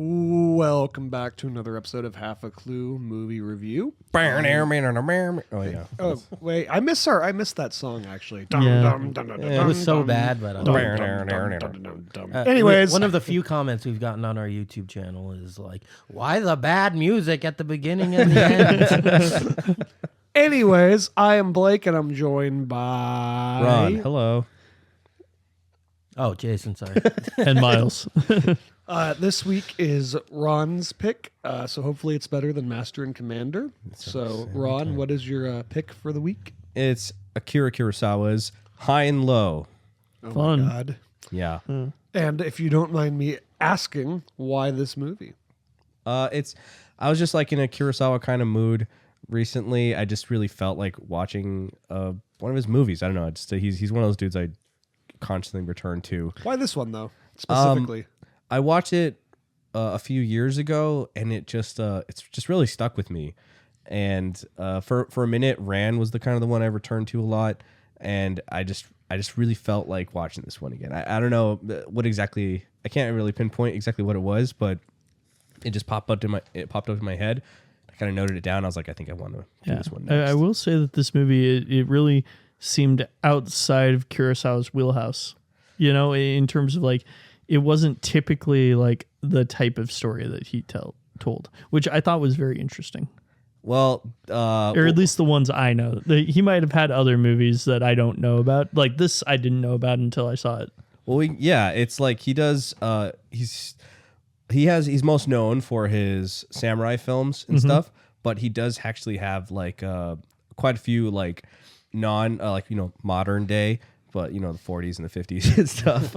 Welcome back to another episode of Half a Clue Movie Review. Oh yeah. Oh wait, I missed that song actually. It was so bad, but anyways, one of the few comments we've gotten on our YouTube channel is like, "Why the bad music at the beginning and the end?" Anyways, I am Blake, and I'm joined by Ron. Hello. Oh, Jason, sorry. And Miles. This week is Ron's pick, so hopefully it's better than Master and Commander. So, Ron, what is your pick for the week? It's Akira Kurosawa's High and Low. Oh Fun. my God. Yeah. And if you don't mind me asking, why this movie? I was just like in a Kurosawa kind of mood recently. I just really felt like watching one of his movies. I don't know. He's one of those dudes I constantly return to. Why this one though, specifically? I watched it a few years ago, and it's just really stuck with me. And for a minute, Ran was the kind of the one I returned to a lot, and I just really felt like watching this one again. I don't know what exactly. I can't really pinpoint exactly what it was, but it just popped up in my head. I kind of noted it down. I was like, I think I want to do this one next. I will say that this movie, it really seemed outside of Kurosawa's wheelhouse, in terms of like, it wasn't typically like the type of story that he told, which I thought was very interesting. Well, or at least the ones I know. He might have had other movies that I don't know about. Like this, I didn't know about until I saw it. Well, it's like he does. He's most known for his samurai films and stuff, but he does actually have like quite a few like modern day, but the 40s and the 50s and stuff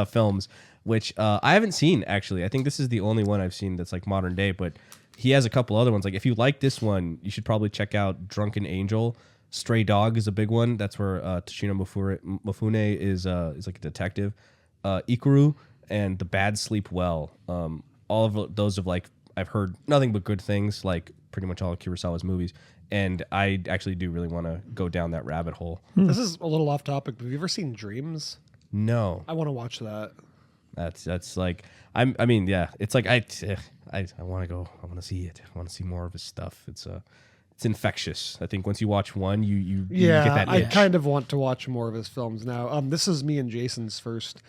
films, which I haven't seen actually. I think this is the only one I've seen that's like modern day, but he has a couple other ones. Like if you like this one, you should probably check out Drunken Angel. Stray Dog is a big one. That's where Toshino Mifune is like a detective. Ikuru and The Bad Sleep Well. All of those have like I've heard nothing but good things. Like pretty much all of Kurosawa's movies. And I actually do really want to go down that rabbit hole. This is a little off topic, but have you ever seen Dreams? No. I want to watch that. That's like it's like I want to go. I want to see it. I want to see more of his stuff. It's infectious. I think once you watch one, you get that itch. I kind of want to watch more of his films now. This is me and Jason's first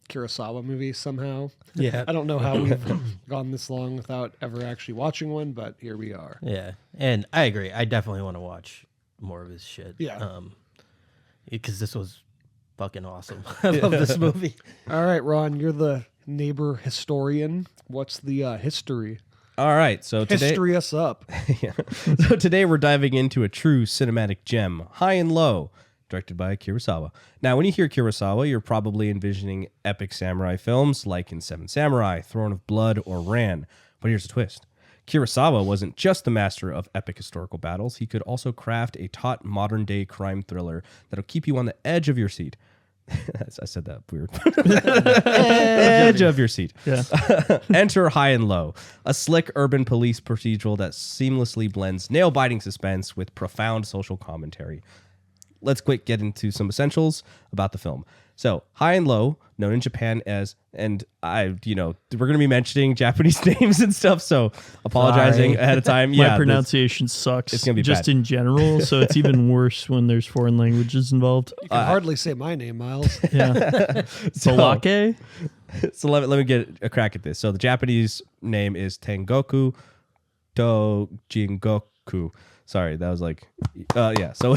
Kurosawa movie somehow. Yeah. I don't know how we've gone this long without ever actually watching one, but here we are. Yeah, and I agree. I definitely want to watch more of his shit. Yeah. Because this was fucking awesome. I love this movie. All right, Ron, you're the neighbor historian. What's the history? All right, so today... History us up. Yeah. So today we're diving into a true cinematic gem, High and Low, directed by Kurosawa. Now, when you hear Kurosawa, you're probably envisioning epic samurai films like in Seven Samurai, Throne of Blood, or Ran. But here's the twist. Kurosawa wasn't just the master of epic historical battles. He could also craft a taut modern-day crime thriller that'll keep you on the edge of your seat. I said that weird. Edge of your seat. Yeah. Enter High and Low, a slick urban police procedural that seamlessly blends nail-biting suspense with profound social commentary. Let's get into some essentials about the film. So, High and Low, known in Japan as, and we're going to be mentioning Japanese names and stuff, so apologizing ahead of time. My pronunciation sucks. It's going to be just bad. in general, so it's even worse when there's foreign languages involved. You can hardly say my name, Miles. Yeah. Balake? So let me get a crack at this. So the Japanese name is Tengoku Dojingoku. Sorry, that was like, So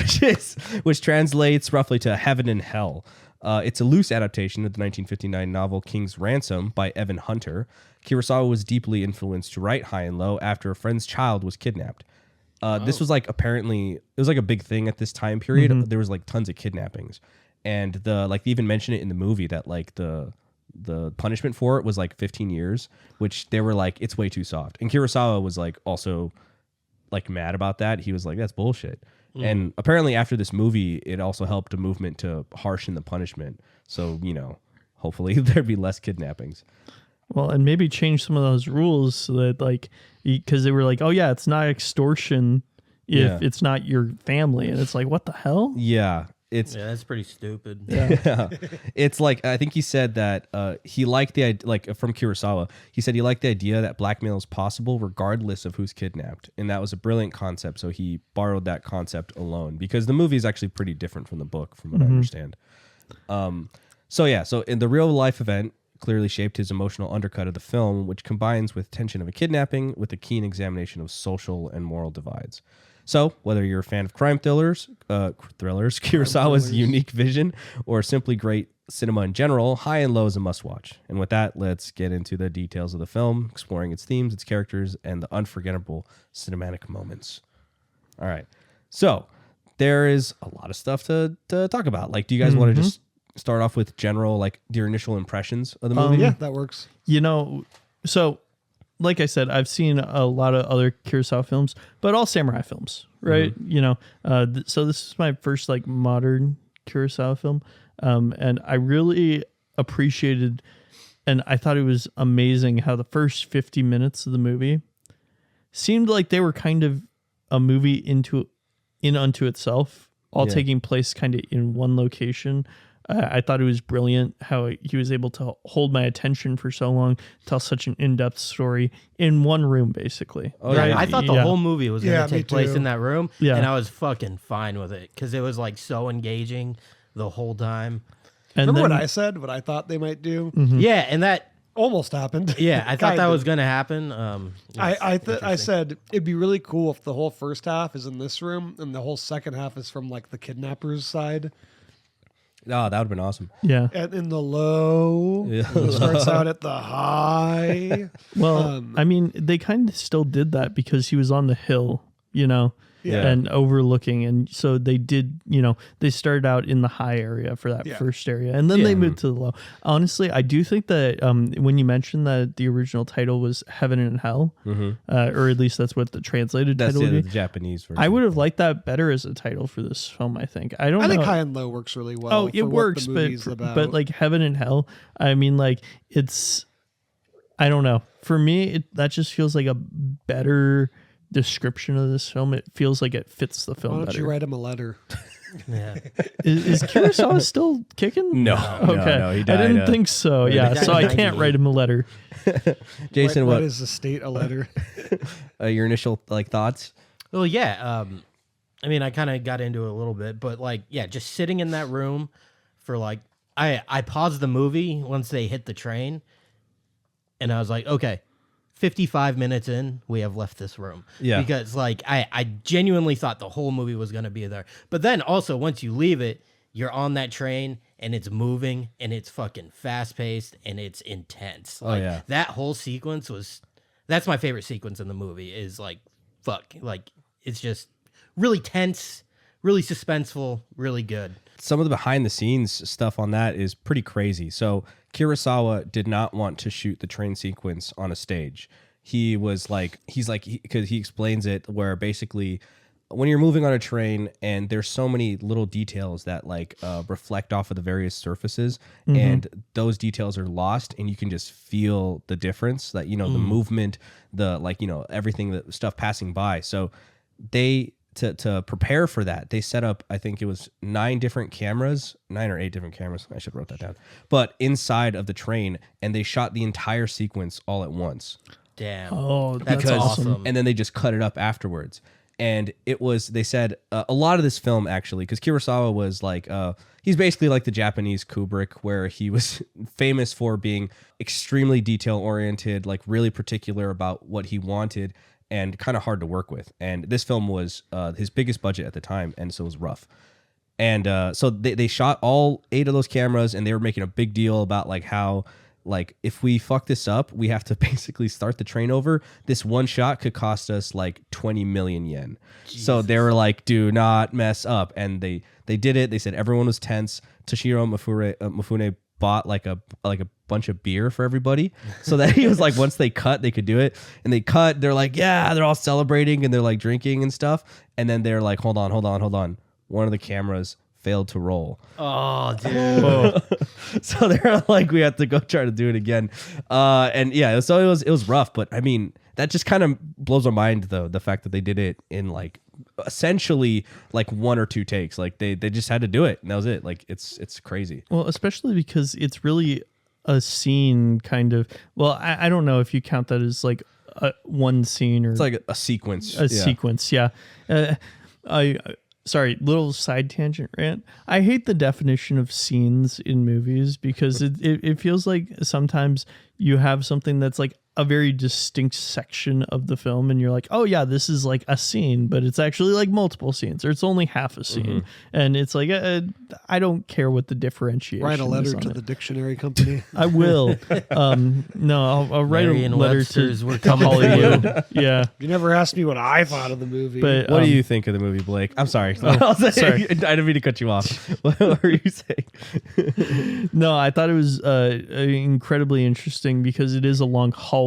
which translates roughly to heaven and hell. It's a loose adaptation of the 1959 novel King's Ransom by Evan Hunter. Kurosawa was deeply influenced to write High and Low after a friend's child was kidnapped. This was like apparently it was like a big thing at this time period. There was like tons of kidnappings, and they even mention it in the movie that like the punishment for it was like 15 years, which they were like it's way too soft. And Kurosawa was like also like mad about that. He was like that's bullshit. And apparently after this movie, it also helped a movement to harshen the punishment. So, hopefully there'd be less kidnappings. Well, and maybe change some of those rules so that like, because they were like, oh yeah, it's not extortion if it's not your family. And it's like, what the hell? Yeah. It's that's pretty stupid. yeah. It's like I think he said that he liked the idea, like from Kurosawa. He said he liked the idea that blackmail is possible regardless of who's kidnapped, and that was a brilliant concept. So he borrowed that concept alone because the movie is actually pretty different from the book, from what I understand. So in the real life event clearly shaped his emotional undercut of the film, which combines with tension of a kidnapping with a keen examination of social and moral divides. So, whether you're a fan of crime thrillers, Kurosawa's unique vision, or simply great cinema in general, High and Low is a must-watch. And with that, let's get into the details of the film, exploring its themes, its characters, and the unforgettable cinematic moments. All right. So, there is a lot of stuff to talk about. Like, do you guys want to just start off with general, like, your initial impressions of the movie? Yeah, that works. So like I said, I've seen a lot of other Kurosawa films, but all samurai films, right? So this is my first like modern Kurosawa film, and I really appreciated, and I thought it was amazing how the first 50 minutes of the movie seemed like they were kind of a movie unto itself, all taking place kind of in one location. I thought it was brilliant how he was able to hold my attention for so long, tell such an in-depth story in one room, basically. Oh, right? Yeah, I thought the whole movie was going to take place in that room, and I was fucking fine with it because it was like so engaging the whole time. And remember what I said, what I thought they might do? Yeah, and that almost happened. Yeah, I thought that was going to happen. I said it'd be really cool if the whole first half is in this room and the whole second half is from like the kidnappers' side. Oh, that would have been awesome. Yeah. And in the low, it starts out at the high. Well, I mean, they kind of still did that because he was on the hill, and overlooking. And so they did, they started out in the high area for that first area. And then they moved to the low. Honestly, I do think that when you mentioned that the original title was Heaven and Hell, or at least that's what the translated title would be. The Japanese version. I would have liked that better as a title for this film, I think. I think High and Low works really well. Oh, it works, but like Heaven and Hell, I mean, like it's, I don't know. For me, that just feels like a better description of this film. It feels like it fits the film better. Why don't better. you write him a letter? Yeah. Is Kurosawa still kicking? No. Okay. No, he died, I didn't think so. Yeah. So I can't write him a letter. Jason, what is the state a letter? Your initial like thoughts? Well, yeah. I mean, I kind of got into it a little bit, but like, yeah, just sitting in that room for like, I paused the movie once they hit the train, and I was like, okay, 55 minutes in, we have left this room. Yeah. Because like I genuinely thought the whole movie was going to be there. But then also once you leave it, you're on that train and it's moving and it's fucking fast paced and it's intense. Like that whole sequence that's my favorite sequence in the movie is like it's just really tense, really suspenseful, really good. Some of the behind the scenes stuff on that is pretty crazy. So Kurosawa did not want to shoot the train sequence on a stage. Because he explains it where basically when you're moving on a train and there's so many little details that like reflect off of the various surfaces, and those details are lost, and you can just feel the difference that, the movement, the everything, the stuff passing by. So they, to prepare for that, they set up, I think it was 9 or 8 different cameras. I should have wrote that down. But inside of the train, and they shot the entire sequence all at once. Damn. Oh, that's awesome. And then they just cut it up afterwards. And they said a lot of this film actually, because Kurosawa was like, he's basically like the Japanese Kubrick, where he was famous for being extremely detail oriented, like really particular about what he wanted, and kind of hard to work with. And this film was his biggest budget at the time, and so it was rough. And so they shot all 8 of those cameras, and they were making a big deal about like how, like, if we fuck this up, we have to basically start the train over. This one shot could cost us like 20 million yen. Jesus. So they were like, do not mess up. And they did it. They said everyone was tense. Toshiro Mifune bought like a bunch of beer for everybody, so that he was like, once they cut, they could do it. And they cut, they're like, yeah, they're all celebrating and they're like drinking and stuff. And then they're like, hold on. One of the cameras failed to roll. Oh, dude. So they're like, we have to go try to do it again. And yeah, so it was rough, but I mean, that just kind of blows my mind, though, the fact that they did it in like essentially like 1 or 2 takes. Like they just had to do it, and that was it. Like it's crazy. Well, especially because it's really a scene kind of. Well, I don't know if you count that as like one scene or It's like a sequence. sequence. Yeah. Sorry, little side tangent rant. I hate the definition of scenes in movies because it feels like sometimes you have something that's like a very distinct section of the film and you're like, oh yeah, this is like a scene, but it's actually like multiple scenes or it's only half a scene. And it's like, I don't care what the differentiation Write a letter is on to it. the dictionary company. I will. No, I'll write a letter to We're coming for Hollywood. Yeah. You never asked me what I thought of the movie. But What do you think of the movie, Blake? I'm sorry. sorry. I didn't mean to cut you off. What were you saying? No, I thought it was incredibly interesting because it is a long hallway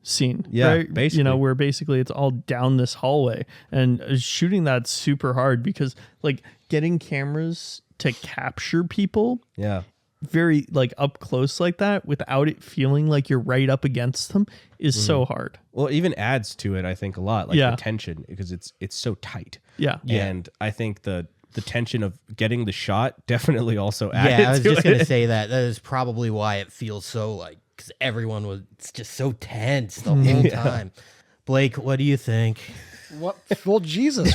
scene. Yeah, right? basically. Where basically it's all down this hallway and shooting that's super hard because like getting cameras to capture people Yeah. very like up close like that without it feeling like you're right up against them is so hard. Well, it even adds to it, I think, a lot, like Yeah. the tension, because it's so tight. Yeah. And I think the tension of getting the shot definitely also added Yeah, I was to just going to it. say that. That is probably why it feels so like, because everyone was just so tense the whole time. Blake, what do you think? what? Well, Jesus.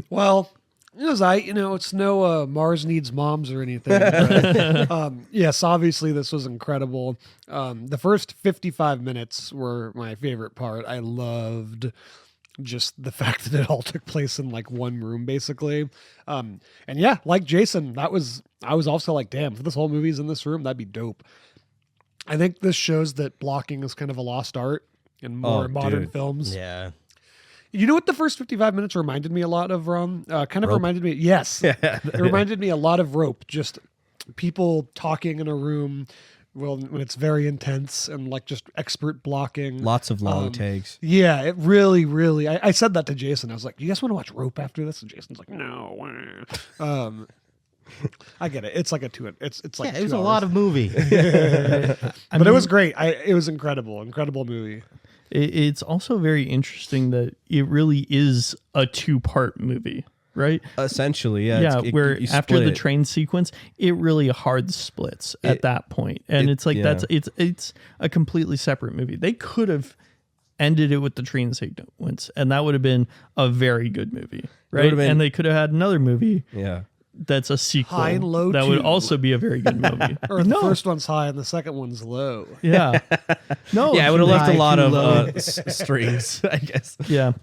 Well, it's no Mars Needs Moms or anything. But, yes, obviously this was incredible. The first 55 minutes were my favorite part. I loved just the fact that it all took place in like one room, basically. And yeah, like Jason, I was also like, damn, if this whole movie's in this room, that'd be dope. I think this shows that blocking is kind of a lost art in more modern dude. films. Yeah. You know what the first 55 minutes reminded me a lot of, Ron? Kind of Rope? reminded me, yes. It reminded me a lot of Rope, just people talking in a room when it's very intense and like just expert blocking. Lots of long takes. Yeah, it really, I said that to Jason. I was like, you guys want to watch Rope after this? And Jason's like, no. I get it. It's like it's like Yeah, it was 2 a hours. lot of movie. But it was great. It was incredible movie. It's also very interesting that it really is a 2-part movie, right? Essentially, yeah. Yeah, where you after split the it. train sequence, it really hard splits at that point. And it's like it's a completely separate movie. They could have ended it with the train sequence, and that would have been a very good movie, right? would've been- And they could have had another movie Yeah. that's a sequel High and Low that would 2. also be a very good movie. Or the first one's high and the second one's low. Yeah. No. Yeah, I would have left a high, lot too of low. strings, I guess. Yeah.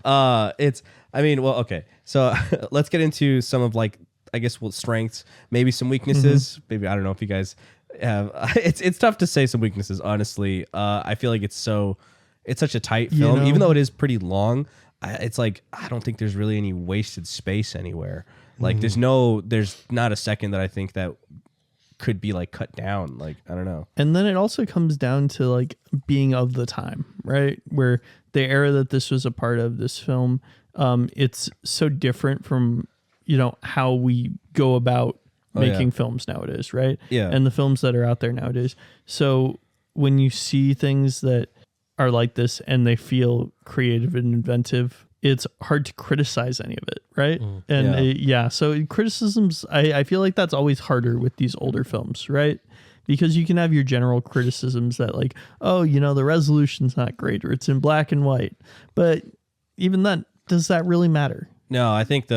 Okay. So let's get into some of like, I guess, strengths, maybe some weaknesses. Maybe, I don't know if you guys have, it's tough to say some weaknesses, honestly. I feel like it's such a tight film, even though it is pretty long. It's like, I don't think there's really any wasted space anywhere. Like there's not a second that I think that could be like cut down. Like, I don't know. And then it also comes down to like being of the time, right? Where the era that this was a part of, this film, it's so different from, how we go about making films nowadays, right? Yeah. And the films that are out there nowadays. So when you see things that are like this and they feel creative and inventive, it's hard to criticize any of it, right? And so criticisms, I feel like that's always harder with these older films, right? Because you can have your general criticisms that like, oh, the resolution's not great or it's in black and white. But even then, does that really matter? No, I think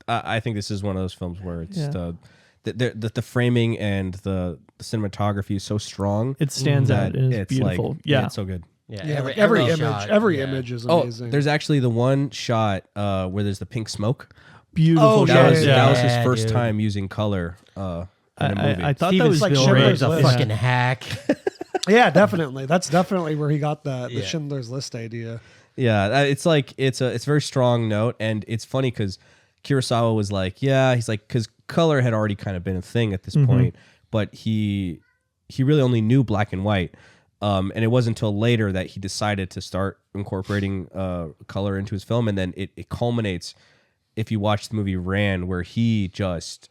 I think this is one of those films where it's the framing and the cinematography is so strong. It stands out and it's beautiful. Like, yeah, it's so good. Yeah, every image, shot, image is Oh, amazing. there's actually the one shot where there's the pink smoke. beautiful. Oh, shot. That was his Yeah, first dude. time using color in a movie. I thought Steven that was like Spielberg's Schindler's a List. fucking hack. Yeah, definitely. That's definitely where he got the Yeah. Schindler's List idea. Yeah, it's like it's a very strong note, and it's funny because Kurosawa was like, he's like, because color had already kind of been a thing at this point, but he really only knew black and white, and it wasn't until later that he decided to start incorporating color into his film, and then it culminates. If you watch the movie Ran, where he just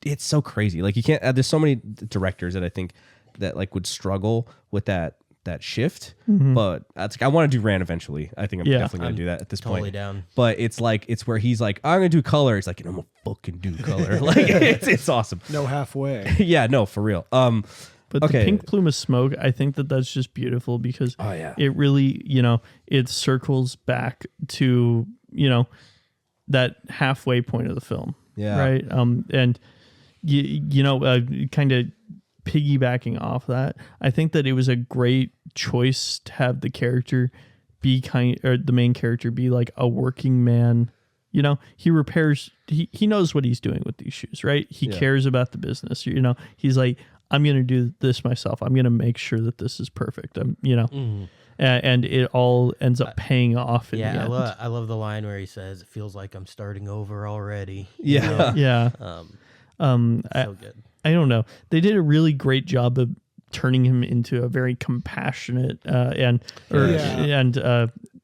it's so crazy. Like you can't. There's so many directors that I think that like would struggle with that that shift. But I want to do Ran eventually. I think I'm definitely going to do that at this totally point. Down. But it's where he's like, I'm going to do color. It's like, I'm going to fucking do color. Like it's awesome. No halfway. Yeah, no, for real. But the pink plume of smoke, I think that's just beautiful because it really, it circles back to, that halfway point of the film. Yeah. Right. And kind of piggybacking off that, I think that it was a great choice to have the character be the main character be like a working man. He repairs, he knows what he's doing with these shoes, right? He cares about the business. He's like, I'm going to do this myself. I'm going to make sure that this is perfect. And it all ends up paying off in the end. I love the line where he says, "It feels like I'm starting over already." Yeah. Yeah. So good. I don't know. They did a really great job of turning him into a very compassionate and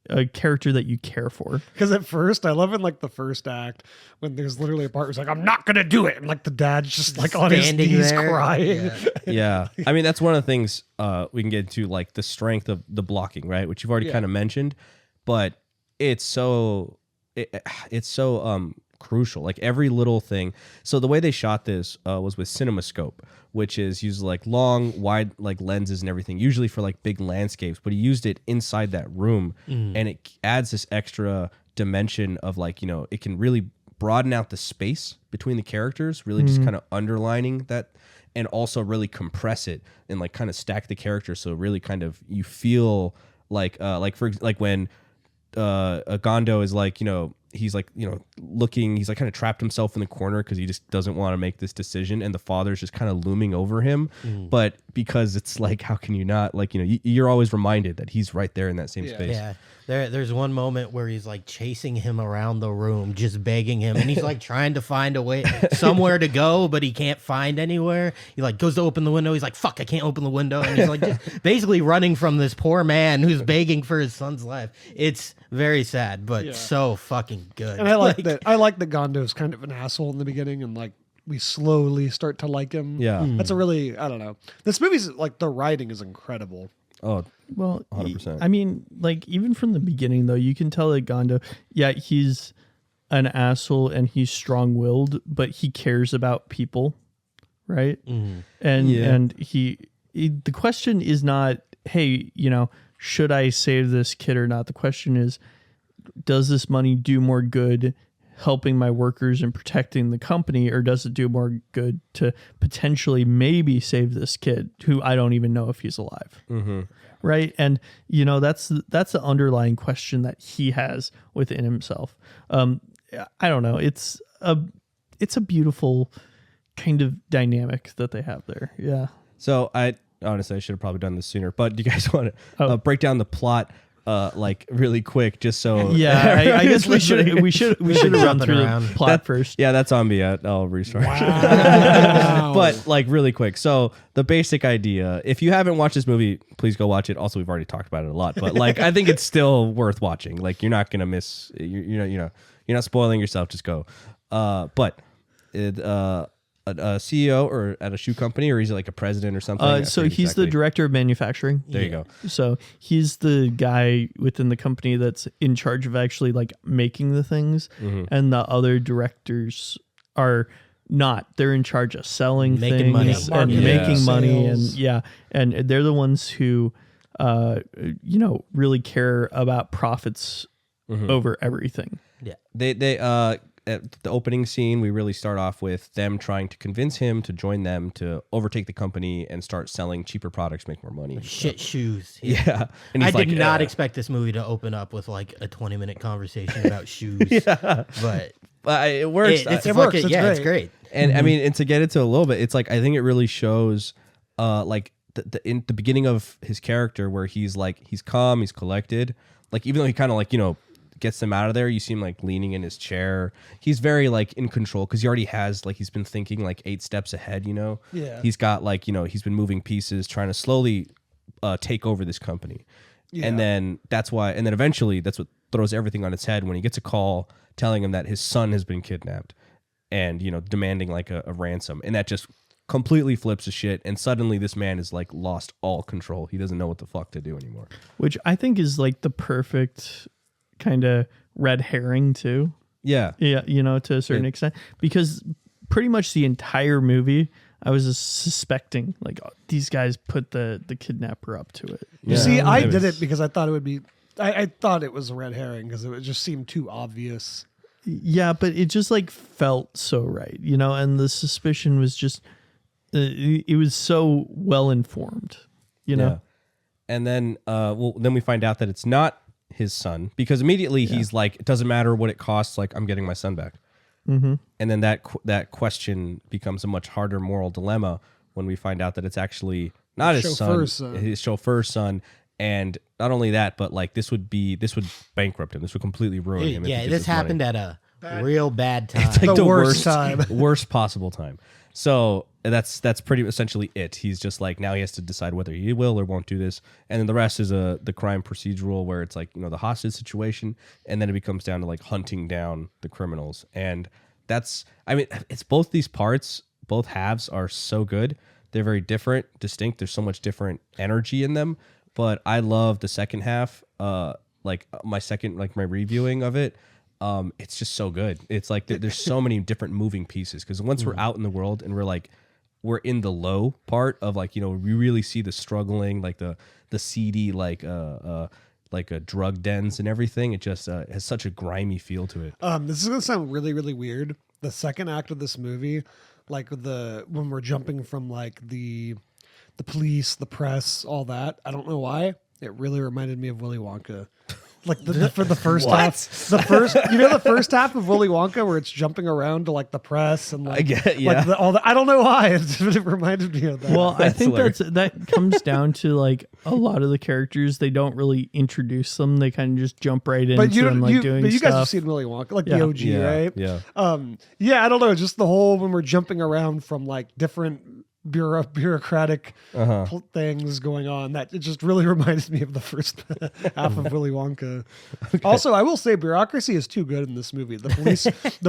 a character that you care for. Because at first, I love in like the first act when there's literally a part where it's like, I'm not gonna do it, and like the dad's just like on his knees there. crying. Yeah. I mean, that's one of the things we can get into, like the strength of the blocking, right? Which you've already kind of mentioned, but it's so crucial. Like every little thing. So the way they shot this was with CinemaScope, which is used like long, wide like lenses and everything, usually for like big landscapes. But he used it inside that room, and it adds this extra dimension of like it can really broaden out the space between the characters, really just kind of underlining that, and also really compress it and like kind of stack the characters so really kind of you feel like when Gondo is like he's like looking, he's like kind of trapped himself in the corner because he just doesn't want to make this decision, and the father's just kind of looming over him. But because it's like, how can you not, like you're always reminded that he's right there in that same space. Yeah. There's one moment where he's like chasing him around the room, just begging him, and he's like trying to find a way somewhere to go, but he can't find anywhere. He like goes to open the window, he's like, fuck, I can't open the window, and he's like just basically running from this poor man who's begging for his son's life. It's very sad, but so fucking good. And I like that. I like that Gondo's kind of an asshole in the beginning, and like we slowly start to like him. Yeah. That's a really, I don't know. This movie's like, the writing is incredible. Oh, well, 100%. I mean, like even from the beginning though, you can tell that Gondo, he's an asshole and he's strong-willed, but he cares about people, right? And he the question is not, hey, should I save this kid or not? The question is, does this money do more good helping my workers and protecting the company, or does it do more good to potentially maybe save this kid who I don't even know if he's alive? Right. And that's the underlying question that he has within himself. I don't know. It's a beautiful kind of dynamic that they have there. Yeah. So honestly, I should have probably done this sooner, but do you guys want to break down the plot like really quick, just so I guess we should have run through the plot first. Yeah, that's on me. I'll restart. Wow. But like really quick. So the basic idea, if you haven't watched this movie, please go watch it. Also, we've already talked about it a lot, but like I think it's still worth watching. Like you're not gonna miss. You're not spoiling yourself. Just go. But a CEO or at a shoe company, or he's like a president or something? So he's the director of manufacturing. There you go. So he's the guy within the company that's in charge of actually like making the things, and the other directors are not. They're in charge of selling Making money. things and Marketing, making money, sales. and they're the ones who really care about profits over everything. Yeah. They at the opening scene, we really start off with them trying to convince him to join them to overtake the company and start selling cheaper products, make more money. Shit shoes. Yeah. And I he's did not expect this movie to open up with like a 20-minute conversation about shoes. But it works. It works. It's It's great. great. And I mean, and to get into a little bit, it's like, I think it really shows like in the beginning of his character where he's like, he's calm, he's collected. Like, even though he kind of like, gets them out of there, you see him like leaning in his chair. He's very like in control because he already has like, he's been thinking like 8 steps ahead, Yeah. He's got like, he's been moving pieces, trying to slowly take over this company. Yeah. And then eventually that's what throws everything on its head when he gets a call telling him that his son has been kidnapped and, demanding like a ransom. And that just completely flips the shit, and suddenly this man is like lost all control. He doesn't know what the fuck to do anymore. Which I think is like the perfect kind of red herring too. Yeah. Yeah, to a certain extent, because pretty much the entire movie I was just suspecting like these guys put the kidnapper up to it. You see, I did it because I thought it would be. I thought it was a red herring because it just seemed too obvious. Yeah, but it just like felt so right, and the suspicion was just it was so well informed, Yeah. And then then we find out that it's not his son, because immediately he's like, it doesn't matter what it costs, like I'm getting my son back. Mm-hmm. And then that question becomes a much harder moral dilemma when we find out that it's actually not his son, his chauffeur's son. And not only that, but like this would bankrupt him. This would completely ruin him. Yeah, this happened at a real bad time. It's like the worst time. Worst possible time. So that's pretty essentially it. He's just like, now he has to decide whether he will or won't do this. And then the rest is the crime procedural, where it's like, the hostage situation. And then it becomes down to like hunting down the criminals. And it's both these parts, both halves are so good. They're very different, distinct. There's so much different energy in them. But I love the second half. My reviewing of it. It's just so good. It's like there's so many different moving pieces, because once we're out in the world and we're in the low part of we really see the struggling, like the seedy, like drug dens and everything. It just has such a grimy feel to it. This is gonna sound really, really weird. The second act of this movie, when we're jumping from the police, the press, all that. I don't know why. It really reminded me of Willy Wonka. For the first half, the first half of Willy Wonka, where it's jumping around to the press and I don't know why it reminded me of that. Well, I think that comes down to a lot of the characters. They don't really introduce them; they kind of just jump right into them, doing. But you stuff. guys have seen Willy Wonka, the OG, right? Yeah. I don't know, just the whole when we're jumping around from different bureaucratic things going on, that it just really reminds me of the first half of Willy Wonka. Okay. Also, I will say bureaucracy is too good in this movie. The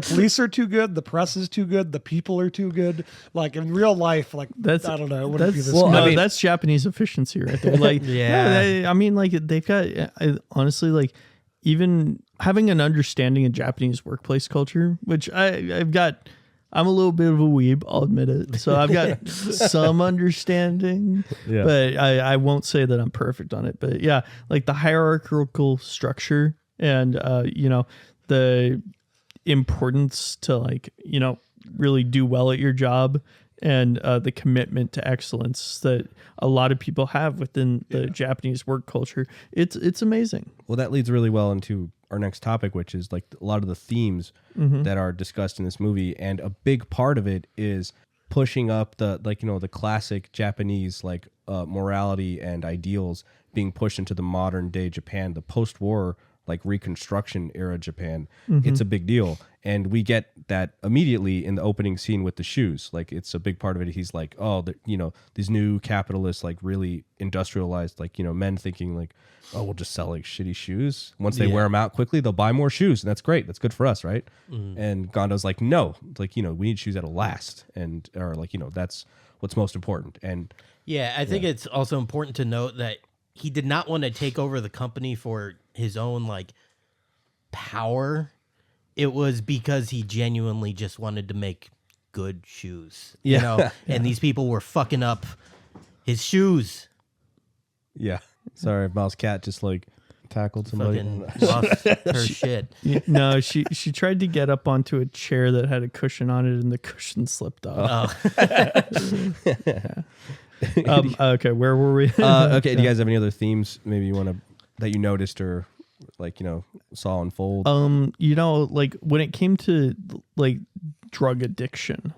police are too good. The press is too good. The people are too good. In real life, that's, I don't know. It wouldn't be this good. That's Japanese efficiency right there. They've got honestly even having an understanding of Japanese workplace culture, which I'm a little bit of a weeb, I'll admit it. So I've got some understanding, but I won't say that I'm perfect on it. But yeah, the hierarchical structure and, the importance to really do well at your job, and the commitment to excellence that a lot of people have within the Japanese work culture. It's amazing. Well, that leads really well into our next topic, which is a lot of the themes that are discussed in this movie. And a big part of it is pushing up the classic Japanese morality and ideals being pushed into the modern day Japan, the post-war Reconstruction era Japan. It's a big deal. And we get that immediately in the opening scene with the shoes. It's a big part of it. He's like, oh, these new capitalists, really industrialized, men thinking oh, we'll just sell shitty shoes. Once they wear them out quickly, they'll buy more shoes. And that's great. That's good for us, right? And Gondo's like, no, we need shoes that'll last. And, or that's what's most important. And yeah, I think it's also important to note that he did not want to take over the company for his own power. It was because he genuinely just wanted to make good shoes. And these people were fucking up his shoes. Yeah. Sorry, Mouse Cat just tackled somebody. Lost her shit. No, she tried to get up onto a chair that had a cushion on it, and the cushion slipped off. Okay, where were we? Okay, do you guys have any other themes maybe you want to that you noticed or saw unfold? When it came to drug addiction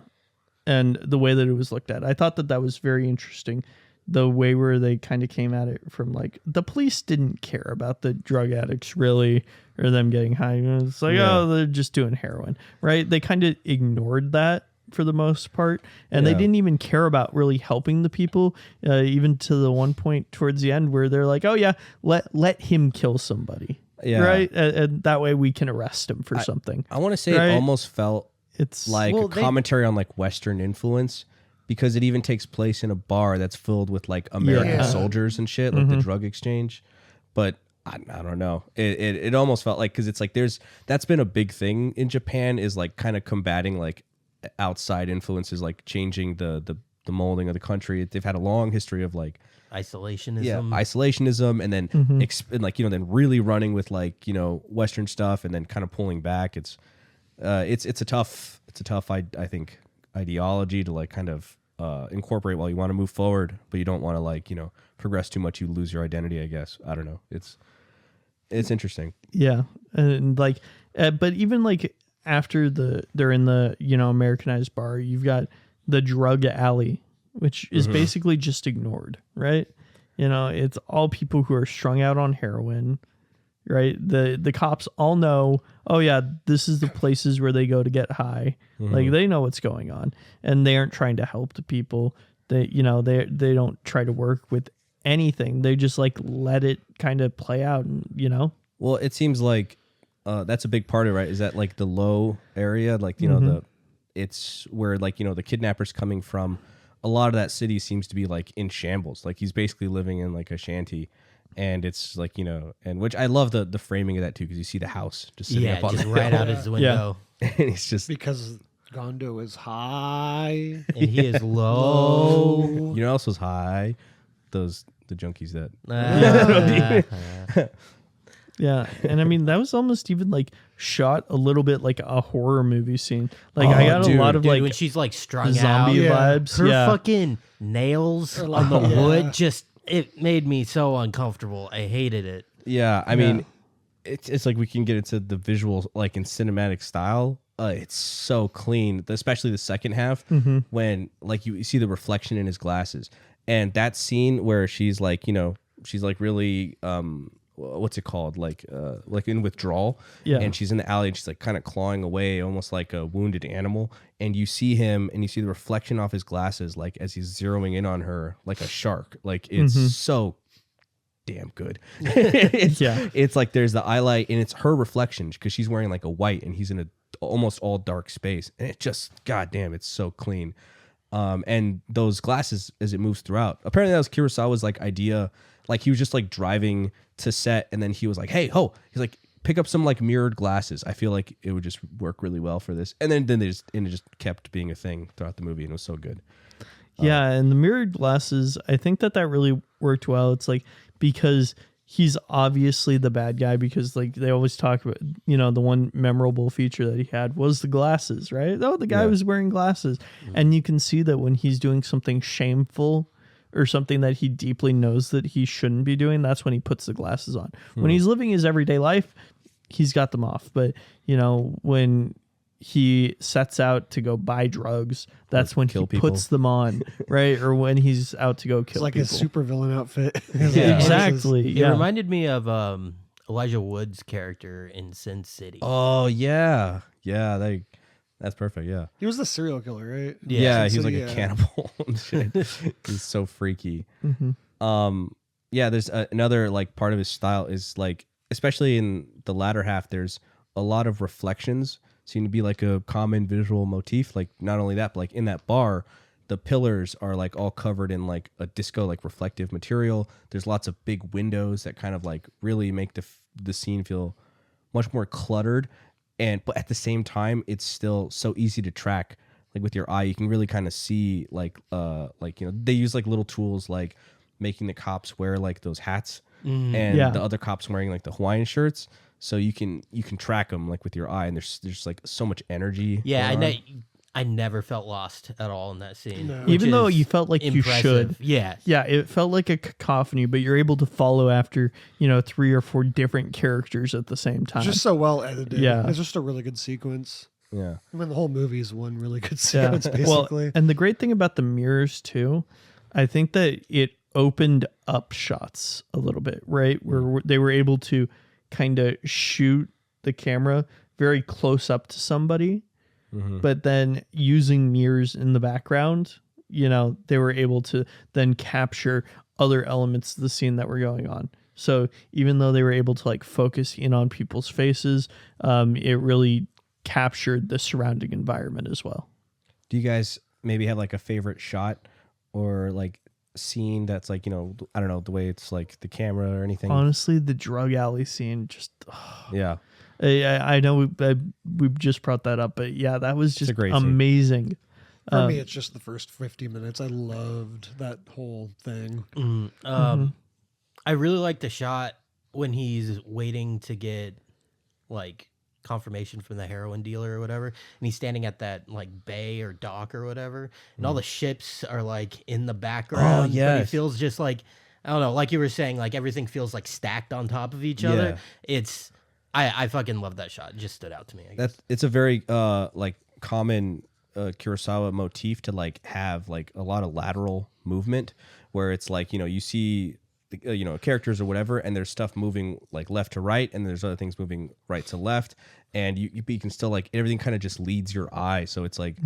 and the way that it was looked at, I thought that was very interesting. The way where they kind of came at it from the police didn't care about the drug addicts really, or them getting high. It's oh, they're just doing heroin, right? They kind of ignored that for the most part, and they didn't even care about really helping the people, even to the one point towards the end where they're like, oh yeah, let him kill somebody, right? And that way we can arrest him for something. I want to say right? It almost felt it's a commentary on Western influence, because it even takes place in a bar that's filled with like American soldiers and shit, like the drug exchange. But I don't know. It almost felt like, because it's like that's been a big thing in Japan, is like kind of combating like outside influences, like changing the molding of the country. They've had a long history of like isolationism, and then and like, you know, then really running with like, you know, Western stuff, and then kind of pulling back. It's a tough I think ideology to like kind of incorporate while you want to move forward, but you don't want to like, you know, progress too much, you lose your identity, I guess. I don't know. It's interesting. Yeah. And like but even like after they're in the, you know, Americanized bar, you've got the drug alley, which is basically just ignored, right? You know, it's all people who are strung out on heroin, right? The cops all know, oh yeah, this is the places where they go to get high. Like they know what's going on, and they aren't trying to help the people. They, you know, they don't try to work with anything. They just like let it kind of play out, and you know. Well, it seems like that's a big part of it, right? Is that like the low area, like, you know, it's where like, you know, the kidnappers coming from. A lot of that city seems to be like in shambles. Like he's basically living in like a shanty, and it's like, you know, and which I love the framing of that too, because you see the house just sitting up on just the right hill. out his window, and he's just Because Gondo is high. and he is low. You know what else was high? The junkies that Yeah, and I mean that was almost even like shot a little bit like a horror movie scene. Like I got a lot of like when she's like strung zombie out, vibes. her yeah, fucking nails on the wood just, it made me so uncomfortable. I hated it. Yeah, I mean, it's like we can get into the visuals like in cinematic style. It's so clean, especially the second half when like you see the reflection in his glasses, and that scene where she's like, you know, she's like really what's it called, like in withdrawal, and she's in the alley and she's like kind of clawing away almost like a wounded animal, and you see him and you see the reflection off his glasses like as he's zeroing in on her like a shark. Like it's so damn good. It's like there's the eye light and it's her reflection because she's wearing like a white and he's in a almost all dark space, and it just, goddamn, it's so clean. And those glasses as it moves throughout, apparently that was Kurosawa's like idea. Like he was just like driving to set, and then he was like, hey, he's like, pick up some like mirrored glasses. I feel like it would just work really well for this. And then it just kept being a thing throughout the movie, and it was so good. Yeah, and the mirrored glasses, I think that really worked well. It's like, because he's obviously the bad guy, because like they always talk about, you know, the one memorable feature that he had was the glasses, right? Oh, the guy was wearing glasses. And you can see that when he's doing something shameful or something that he deeply knows that he shouldn't be doing, that's when he puts the glasses on. When he's living his everyday life, he's got them off. But, you know, when he sets out to go buy drugs, that's when he puts them on, right? Or when he's out to go kill people. It's like a supervillain outfit. Yeah. Exactly. It reminded me of Elijah Wood's character in Sin City. Oh yeah, that's perfect. Yeah, He was the serial killer, right? Yeah, he was like a cannibal and shit. He's so freaky. Yeah, there's another like part of his style is like, especially in the latter half, there's a lot of reflections seem to be like a common visual motif. Like not only that, but like in that bar, the pillars are like all covered in like a disco like reflective material. There's lots of big windows that kind of like really make the scene feel much more cluttered, but at the same time it's still so easy to track. Like with your eye, you can really kind of see like you know, they use like little tools like making the cops wear like those hats and the other cops wearing like the Hawaiian shirts. So you can track them like with your eye, and there's like so much energy. Yeah, I never felt lost at all in that scene. No. Even though you felt like impressive. You should. Yeah. Yeah, it felt like a cacophony, but you're able to follow after, you know, 3 or 4 different characters at the same time. Just so well edited. Yeah. It's just a really good sequence. Yeah. I mean, the whole movie is one really good sequence, basically. Well, and the great thing about the mirrors, too, I think that it opened up shots a little bit, right? Where they were able to kind of shoot the camera very close up to somebody, but then using mirrors in the background, you know, they were able to then capture other elements of the scene that were going on. So even though they were able to like focus in on people's faces, it really captured the surrounding environment as well. Do you guys maybe have like a favorite shot or like scene that's like, I don't know, the way it's like the camera or anything? Honestly, the drug alley scene just Yeah. I know we just brought that up, but yeah, that was just a great scene. amazing. For me, it's just the first 50 minutes. I loved that whole thing. I really like the shot when he's waiting to get like confirmation from the heroin dealer or whatever, and he's standing at that like bay or dock or whatever, and all the ships are like in the background. Oh, yes. But he feels just like, I don't know, like you were saying, like everything feels like stacked on top of each other. It's I fucking love that shot. It just stood out to me, I guess. It's a very like common Kurosawa motif to like have like a lot of lateral movement where it's like, you see characters or whatever, and there's stuff moving like left to right, and there's other things moving right to left, and you can still like everything kind of just leads your eye, so it's like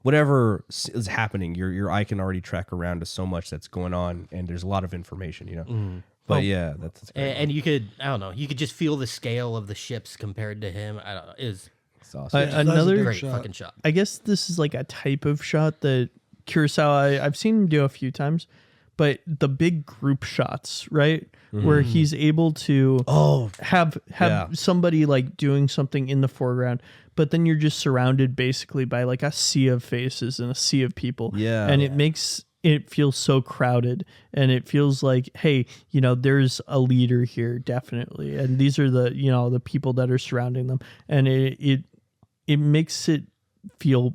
whatever is happening, your eye can already track around to so much that's going on, and there's a lot of information, But yeah, that's great. And you could, I don't know, you could just feel the scale of the ships compared to him. I don't know, it's awesome. Another great fucking shot. I guess this is like a type of shot that Kurosawa I've seen him do a few times. But the big group shots, right, where he's able to have somebody like doing something in the foreground, but then you're just surrounded basically by like a sea of faces and a sea of people. Yeah. And it makes it feel so crowded, and it feels like, hey, there's a leader here, definitely. And these are the, the people that are surrounding them. And it makes it feel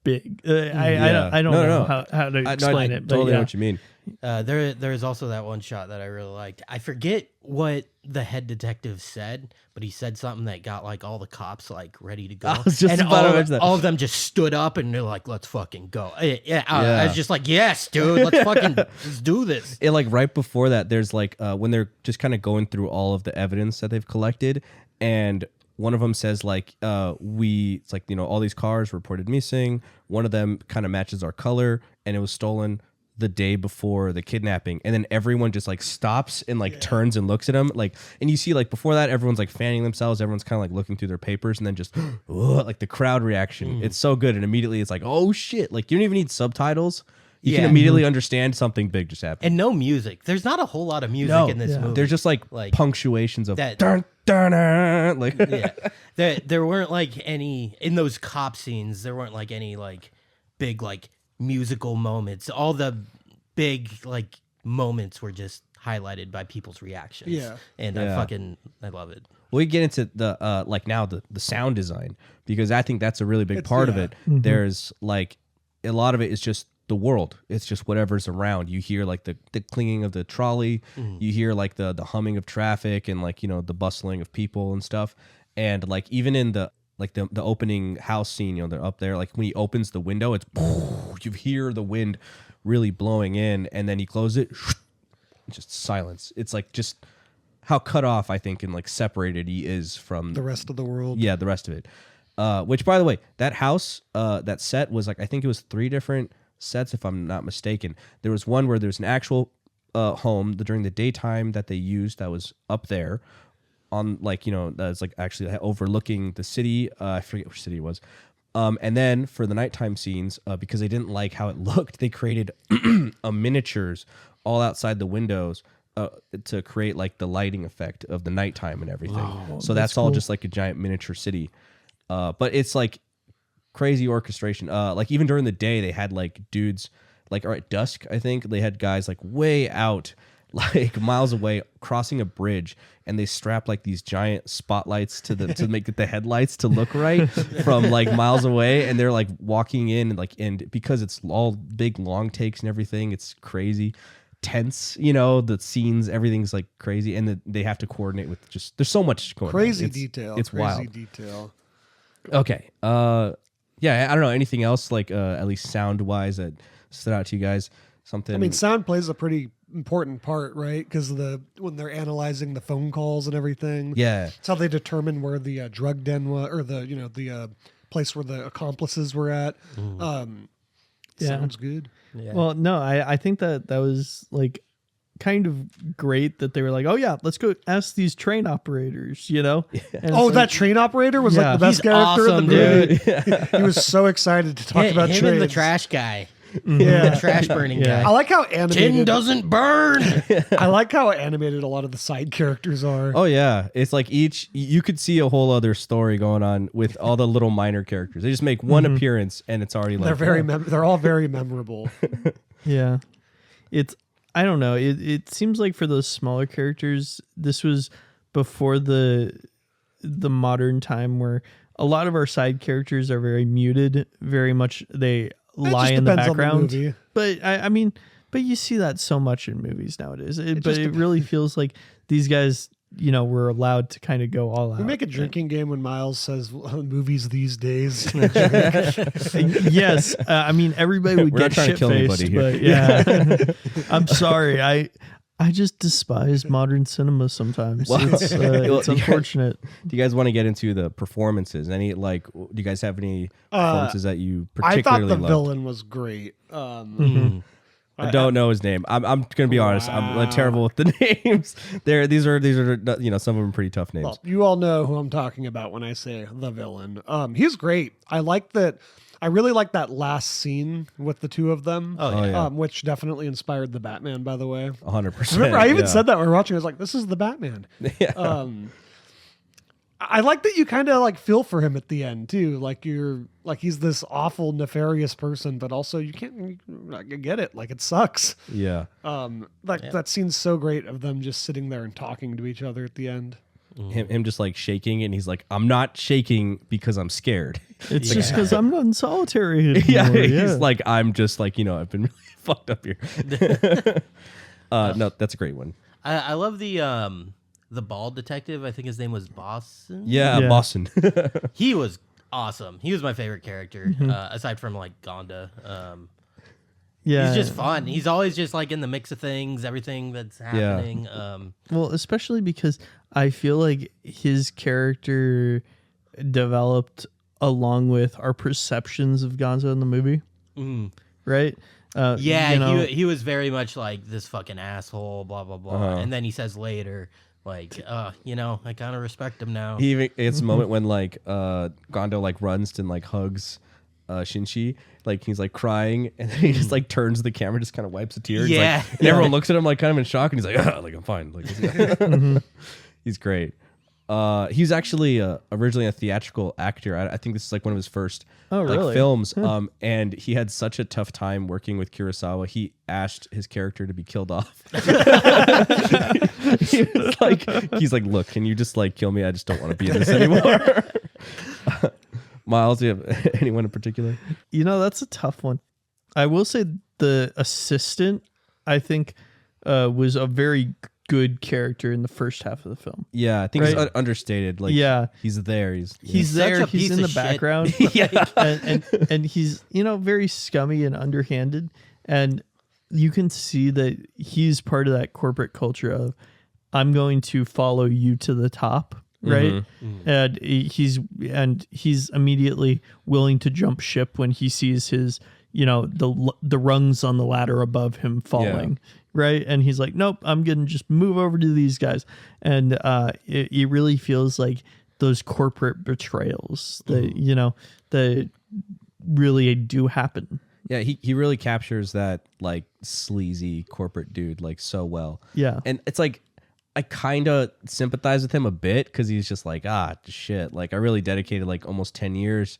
big. I don't know how to explain it. But totally yeah. know what you mean. There's also that one shot that I really liked. I forget what the head detective said, but he said something that got like all the cops like ready to go. I was just and about to mention that. all of them just stood up and they're like, "Let's fucking go!" I was just like, "Yes, dude, let's fucking let's do this." And like right before that, there's like when they're just kind of going through all of the evidence that they've collected, and one of them says like, it's like, all these cars reported missing. One of them kind of matches our color, and it was stolen the day before the kidnapping. And then everyone just like stops and like turns and looks at him, like, and you see like before that everyone's like fanning themselves, everyone's kind of like looking through their papers, and then just like the crowd reaction. It's so good, and immediately it's like, oh shit, like you don't even need subtitles. You can immediately understand something big just happened. And no music. There's not a whole lot of music in this movie. There's just like punctuations of that, dun, dun, dun, like there weren't like any in those cop scenes. There weren't like any like big like musical moments. All the big like moments were just highlighted by people's reactions. Yeah. And I love it. We get into the like now the sound design, because I think that's a really big part of it. There's like a lot of it is just the world. It's just whatever's around. You hear like the clinging of the trolley. You hear like the humming of traffic, and like the bustling of people and stuff. And like even in the opening house scene, they're up there. Like when he opens the window, it's you hear the wind really blowing in, and then he closes it, just silence. It's like just how cut off I think and like separated he is from the rest of the world. Yeah, the rest of it. Which, by the way, that house, that set was like, I think it was 3 different sets, if I'm not mistaken. There was one where there's an actual home during the daytime that they used that was up there on like, that's like actually overlooking the city. I forget which city it was. And then for the nighttime scenes, because they didn't like how it looked, they created miniatures all outside the windows to create like the lighting effect of the nighttime and everything. Wow, so that's all cool. Just like a giant miniature city. But it's like crazy orchestration. Like even during the day, they had like dudes like, or at dusk, I think they had guys like way out, like miles away, crossing a bridge, and they strap like these giant spotlights to make the headlights to look right from like miles away, and they're like walking in and because it's all big long takes and everything, it's crazy tense, the scenes, everything's like crazy, and they have to coordinate with just there's so much going crazy on. Detail. It's crazy wild. Detail. Okay. Yeah, I don't know anything else like at least sound wise that stood out to you guys. Something. I mean, sound plays a pretty important part, right? Because when they're analyzing the phone calls and everything, it's how they determine where the drug den was, or the place where the accomplices were at. Sounds good. Yeah. Well, no, I think that was like kind of great that they were like, oh yeah, let's go ask these train operators, And Oh, it's that train operator was like the best He's character awesome, in the movie. He was so excited to talk about him trains. and the trash guy. Yeah. The trash burning Yeah. guy. I like how Tin animated. doesn't burn. I like how animated a lot of the side characters are. Oh yeah, it's like you could see a whole other story going on with all the little minor characters. They just make one appearance and it's already like They're all very memorable. Yeah. I don't know. It seems like for those smaller characters, this was before the modern time where a lot of our side characters are very muted, very much they lie in the background. movie. But I mean, but you see that so much in movies nowadays. But just it really feels like these guys, were allowed to kind of go all out. We make a drinking game when Miles says movies these days. Yes, I mean everybody would We're get not trying to shit kill faced, anybody here. but yeah, I'm sorry. I just despise modern cinema sometimes. Well, It's unfortunate. Do you guys want to get into the performances? Do you guys have any performances that you I particularly thought the loved? villain was great. I don't know his name. I'm gonna be honest. I'm terrible with the names. These are some of them pretty tough names. Well, you all know who I'm talking about when I say the villain. He's great. I like that. I really like that last scene with the two of them. Oh, yeah. Which definitely inspired the Batman, by the way. 100%. Remember, I even said that when we were watching. I was like, "This is the Batman." Yeah. I like that you kind of like feel for him at the end too. Like he's this awful, nefarious person, but also you can't get it. Like it sucks. Yeah. That scene's so great of them just sitting there and talking to each other at the end. Him just like shaking, and he's like, "I'm not shaking because I'm scared." It's just because I'm not in solitary anymore. Yeah, Yeah, he's like, I'm just like, I've been really fucked up here. No, that's a great one. I love the bald detective. I think his name was Boston. Yeah, Yeah. Boston. He was awesome. He was my favorite character, aside from like Gonda. yeah. He's just fun. He's always just like in the mix of things, everything that's happening. Well, especially because I feel like his character developed along with our perceptions of Gonzo in the movie, right? Yeah, he was very much like this fucking asshole, blah blah blah. And then he says later, like, I kind of respect him now. It's a moment when like Gondo like runs and like hugs Shinji, like he's like crying, and then he just like turns to the camera, just kind of wipes a tear. Yeah. He's like, and everyone looks at him like kind of in shock, and he's like, like I'm fine. Like he's great. He's actually originally a theatrical actor. I think this is like one of his first really? films. And he had such a tough time working with Kurosawa. He asked his character to be killed off. He's like, look, can you just like kill me? I just don't want to be in this anymore. Miles, do you have anyone in particular? That's a tough one. I will say the assistant, I think, was a very good character in the first half of the film. Yeah, I think Right. he's understated. Like, Yeah. he's there. He's He's there. such a He's piece in the of shit. background. yeah. and he's very scummy and underhanded, and you can see that he's part of that corporate culture of I'm going to follow you to the top, right? And he's immediately willing to jump ship when he sees his the rungs on the ladder above him falling. Right. And he's like, nope, I'm going to just move over to these guys. And it really feels like those corporate betrayals that really do happen. Yeah, he really captures that like sleazy corporate dude like so well. Yeah. And it's like I kind of sympathize with him a bit because he's just like, shit. Like I really dedicated like almost 10 years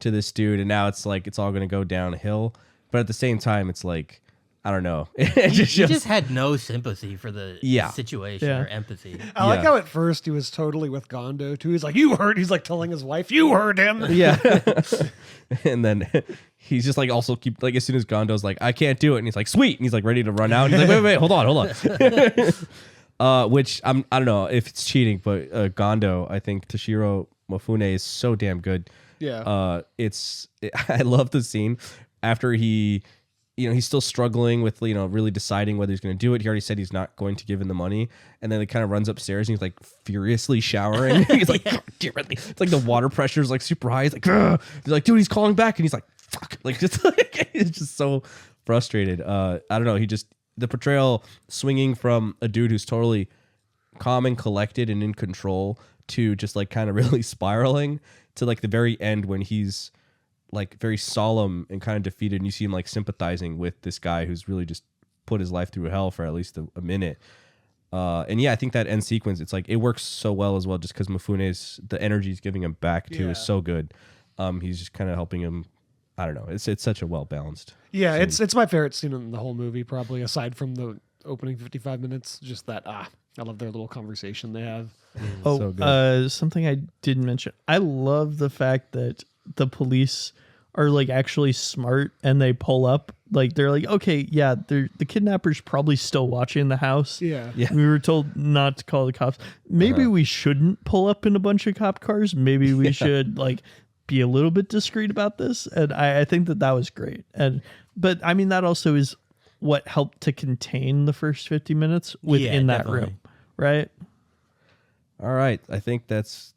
to this dude, and now it's like it's all going to go downhill. But at the same time, it's like, I don't know. He just had no sympathy for the situation or empathy. I like how at first he was totally with Gondo too. He's like, "You heard?" He's like telling his wife, "You heard him." Yeah. And then he's just like also keep like as soon as Gondo's like, "I can't do it," and he's like, "Sweet," and he's like ready to run out. And he's like, "Wait, hold on." Which I don't know if it's cheating, but Gondo, I think Toshiro Mifune is so damn good. Yeah. I love the scene after he's still struggling with, really deciding whether he's going to do it. He already said he's not going to give him the money. And then he kind of runs upstairs and he's like furiously showering. He's like, God damn it. It's like the water pressure is like super high. He's like, ugh. He's like, dude, he's calling back. And he's like, fuck. Like, just like, he's just so frustrated. I don't know. the portrayal swinging from a dude who's totally calm and collected and in control to just like kind of really spiraling to like the very end when he's like very solemn and kind of defeated, and you see him like sympathizing with this guy who's really just put his life through hell for at least a minute. And yeah, I think that end sequence, it's like it works so well as well, just because Mifune's the energy he's giving him back to is so good. He's just kind of helping him. I don't know. It's such a well balanced. Yeah, it's my favorite scene in the whole movie, probably aside from the opening 55 minutes. Just that I love their little conversation they have. So Something I didn't mention. I love the fact that the police are like actually smart and they pull up. Like they're like, okay, yeah, the kidnapper's probably still watching the house. Yeah. We were told not to call the cops. Maybe we shouldn't pull up in a bunch of cop cars. Maybe we should like be a little bit discreet about this. And I think that was great. But I mean, that also is what helped to contain the first 50 minutes within that room. Right. All right. I think that's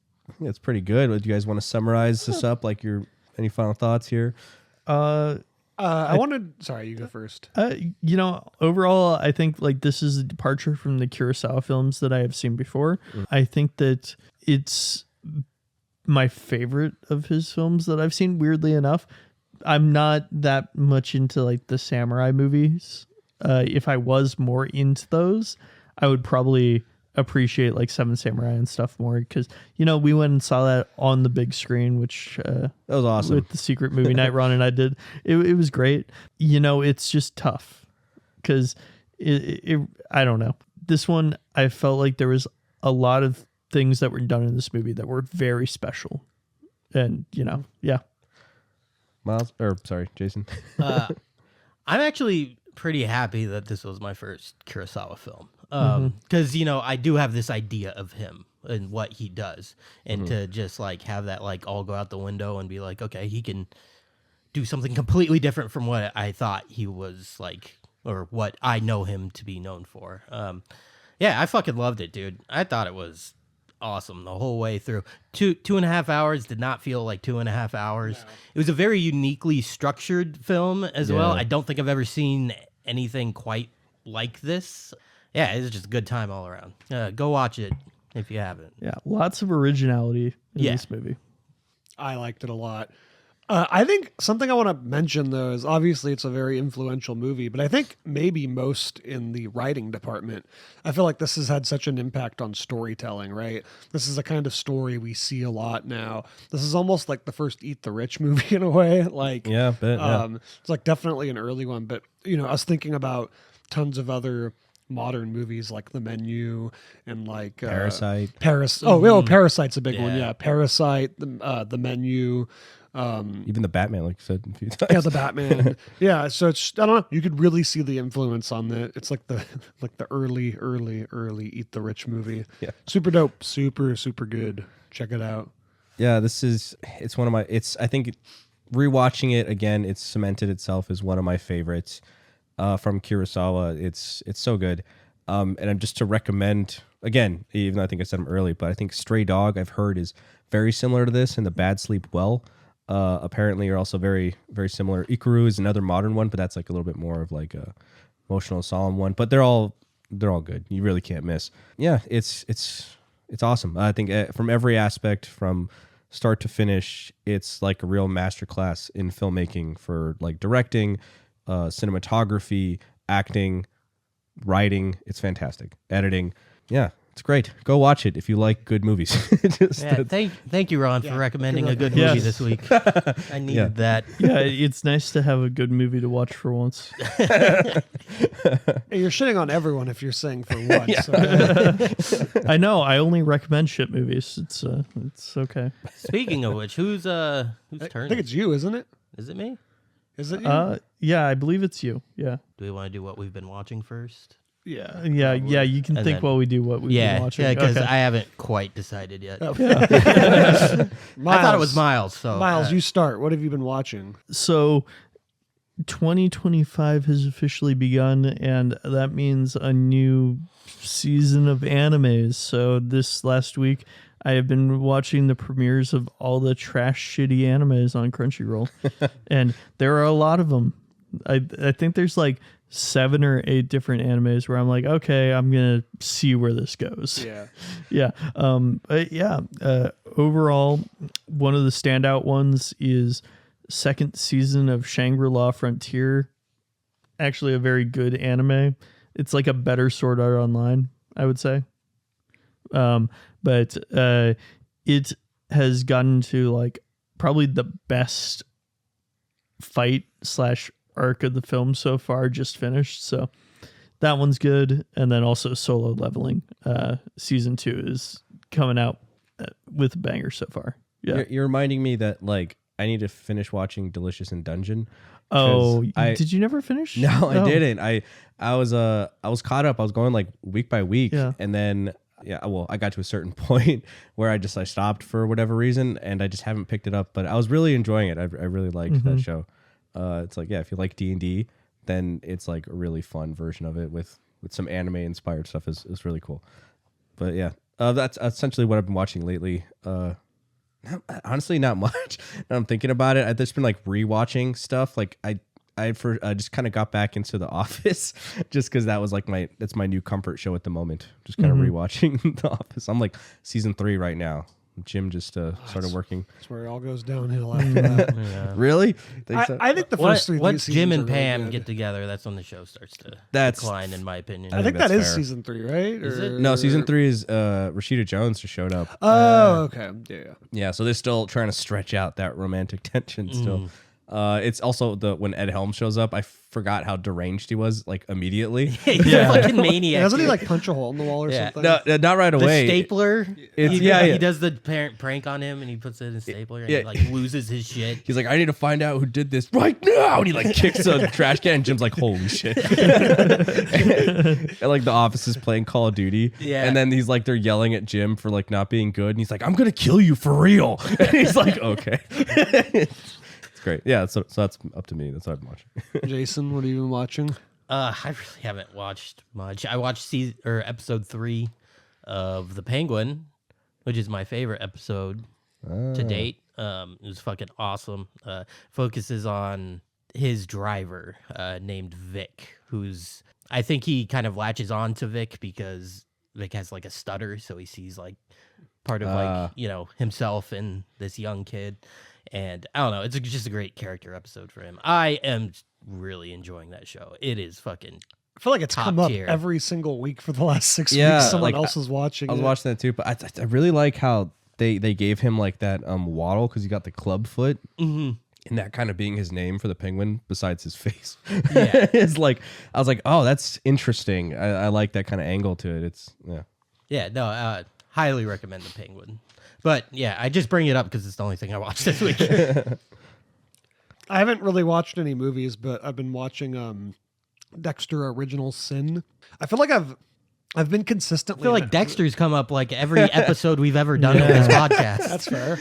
pretty good. Do you guys want to summarize this up? Like any final thoughts here? Sorry, you go first. Overall, I think like this is a departure from the Kurosawa films that I have seen before. I think that it's my favorite of his films that I've seen, weirdly enough. I'm not that much into like the samurai movies. If I was more into those, I would probably appreciate like Seven Samurai and stuff more, because we went and saw that on the big screen, which that was awesome with the secret movie night Ron and I did. It was great. It's just tough because I don't know, this one I felt like there was a lot of things that were done in this movie that were very special, and yeah. Jason. I'm actually pretty happy that this was my first Kurosawa film. Because I do have this idea of him and what he does, and to just like have that like all go out the window and be like, okay, he can do something completely different from what I thought he was like, or what I know him to be known for. I fucking loved it, dude. I thought it was awesome the whole way through. 2.5 hours did not feel like 2.5 hours. No. It was a very uniquely structured film as well. I don't think I've ever seen anything quite like this. Yeah, it's just a good time all around. Go watch it if you haven't. Yeah, lots of originality in this movie. I liked it a lot. I think something I want to mention, though, is obviously it's a very influential movie, but I think maybe most in the writing department. I feel like this has had such an impact on storytelling, right? This is a kind of story we see a lot now. This is almost like the first Eat the Rich movie in a way. Like, it's like definitely an early one, but, us thinking about tons of other modern movies like The Menu and like Parasite. Parasite's a big one. Yeah, Parasite, The Menu. Even the Batman, like you said a few times. Yeah, the Batman. Yeah, so it's, I don't know, you could really see the influence on it's like the early Eat the Rich movie. Yeah, super dope, super good. Check it out. Yeah, it's one of my. I think rewatching it again, it's cemented itself as one of my favorites from Kurosawa. It's so good. And I'm just to recommend again, even though I think I said them early, but I think Stray Dog I've heard is very similar to this, and The Bad Sleep Well. Apparently are also very, very similar. Ikaru is another modern one, but that's like a little bit more of like a emotional, solemn one. But they're all good. You really can't miss. Yeah, it's awesome. I think from every aspect, from start to finish, it's like a real masterclass in filmmaking for like directing, cinematography, acting, writing. It's fantastic. Editing. Yeah. It's great. Go watch it if you like good movies. Thank you, Ron, for recommending a good movie this week. I needed that. Yeah, it's nice to have a good movie to watch for once. Hey, you're shitting on everyone if you're saying for once. Yeah. So. I know. I only recommend shit movies. It's okay. Speaking of which, whose turn? I think it's you, isn't it? Is it me? Is it you? Yeah, I believe it's you. Yeah. Do we want to do what we've been watching first? Yeah. You can think while we do what we've been watching. Yeah, because I haven't quite decided yet. Oh. I thought it was Miles. So Miles, you start. What have you been watching? So 2025 has officially begun, and that means a new season of animes. So this last week, I have been watching the premieres of all the trash shitty animes on Crunchyroll, and there are a lot of them. I think there's like 7 or 8 different animes where I'm like, okay, I'm gonna see where this goes. Yeah. Overall, one of the standout ones is second season of Shangri-La Frontier. Actually, a very good anime. It's like a better Sword Art Online, I would say. But it has gotten to like probably the best fight / arc of the film so far, just finished. So that one's good. And then also Solo Leveling, season 2 is coming out with a banger so far. Yeah. You're reminding me that like I need to finish watching Delicious in Dungeon. Oh, did you never finish? No, I didn't. I was caught up. I was going like week by week, and then I got to a certain point where I stopped for whatever reason, and I just haven't picked it up. But I was really enjoying it. I really liked that show. It's like if you like D&D, then it's like a really fun version of it with some anime inspired stuff. Is really cool. But yeah, that's essentially what I've been watching lately. Honestly, not much. I'm thinking about it. I've just been like rewatching stuff. Like I just kind of got back into The Office just because that was like that's my new comfort show at the moment. Just kind of rewatching The Office. I'm like season 3 right now. Jim just started working. That's where it all goes downhill after that. Really? I think the first 3 once Jim and seasons are really Pam good. get together, that's when the show starts to decline, in my opinion. I think that's that is fair. season 3, right? Is it? No, season 3 is Rashida Jones just showed up. Oh, okay. Yeah. Yeah, so they're still trying to stretch out that romantic tension still. It's also when Ed Helms shows up, I forgot how deranged he was like immediately. He's a fucking maniac. Doesn't he dude. like punch a hole in the wall or something? No, not right the away. stapler? It's- He does the parent prank on him and he puts it in a stapler and he like loses his shit. He's like, I need to find out who did this right now. And he like kicks a trash can and Jim's like, holy shit. And like the Office is playing Call of Duty. Yeah. And then he's like, they're yelling at Jim for like not being good. And he's like, I'm going to kill you for real. And he's like, okay. It's great. Yeah. So that's up to me. That's what I've been watching. Jason, what have you been watching? I really haven't watched much. I watched episode 3 of The Penguin, which is my favorite episode to date. It was fucking awesome. Focuses on his driver named Vic, who's I think he kind of latches on to Vic because Vic has like a stutter, so he sees like part of like himself in this young kid. And I don't know, it's just a great character episode for him. I am really enjoying that show. It is fucking I feel like it's top come up tier. every single week for the last 6 Yeah, weeks. Someone like, else is watching I was it. watching that too, but I really like how they gave him like that waddle because he got the club foot. Mm-hmm. And that kind of being his name for the penguin besides his face. Yeah. It's like, I was like, oh, that's interesting. I like that kind of angle to it. It's, yeah. Yeah, no, highly recommend The Penguin. But yeah, I just bring it up because it's the only thing I watched this week. I haven't really watched any movies, but I've been watching Dexter Original Sin. I feel like I've been consistently. I feel like Dexter's come up like every episode we've ever done of this podcast. That's fair.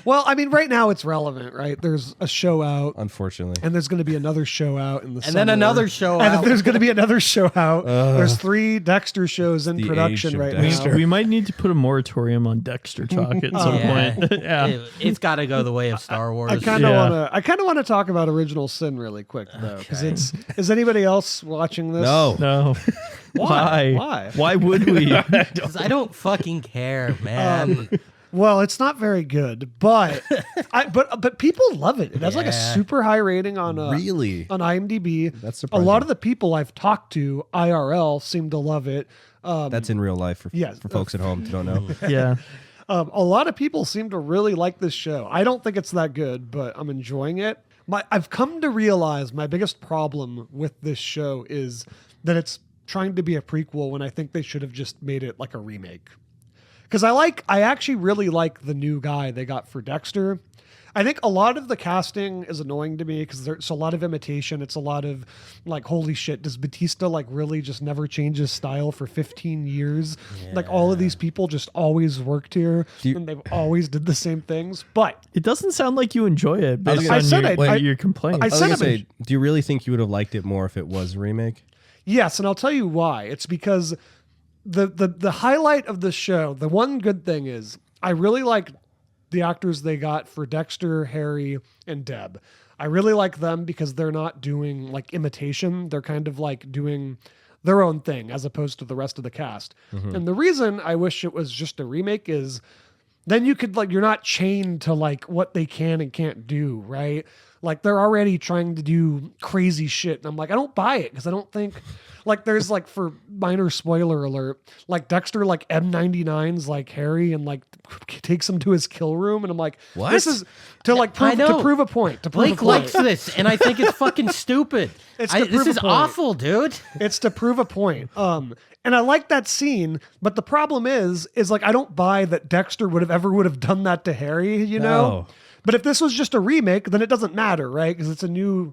Well, I mean, right now it's relevant, right? There's a show out, Unfortunately. and there's going to be another show out in the And then another show and out. there's going to be another show out. There's 3 Dexter shows in the production age of right Dexter. now. We might need to put a moratorium on Dexter talk at some Yeah. point. Yeah. It's got to go the way of Star Wars. I kind of Yeah. want to. I kind of want to talk about Original Sin really quick though, because it's. Is anybody else watching this? No. No. Why? Why? Why would we? 'Cause I don't fucking care, man. Well, it's not very good, but but people love it. It has like a Yeah. super high rating on Really? on IMDb. That's A surprising. lot of the people I've talked to IRL seem to love it. That's in real life for Yes. folks at home who don't know. Yeah. A lot of people seem to really like this show. I don't think it's that good, but I'm enjoying it. I've come to realize my biggest problem with this show is that it's trying to be a prequel when I think they should have just made it like a remake. Because I actually really like the new guy they got for Dexter. I think a lot of the casting is annoying to me because there's a lot of imitation. It's a lot of like, holy shit, does Batista like really just never change his style for 15 years? Like all of these people just always worked here and they've always did the same things. But It doesn't sound like you enjoy it based I on said your complaints. I I was said gonna I'm say, do you really think you would have liked it more if it was a remake? yes, and I'll tell you why. It's because the highlight of the show, the one good thing is I really like the actors they got for Dexter, Harry, and Deb. I really like them because they're not doing like imitation. They're kind of like doing their own thing as opposed to the rest of the cast. And the reason I wish it was just a remake is then you could like, you're not chained to like what they can and can't do, right? Like they're already trying to do crazy shit. And I'm like, I don't buy it because I don't think like there's like, for minor spoiler alert, like Dexter like M99's like Harry and like takes him to his kill room. And I'm like, What? This is to like prove, to prove a point. To prove Blake a point. likes this, and I think it's fucking stupid. It's to prove this a is point. awful, dude. It's to prove a point. And I like that scene, but the problem is like I don't buy that Dexter would have done that to Harry, you know? No. But if this was just a remake, then it doesn't matter, right? Because it's a new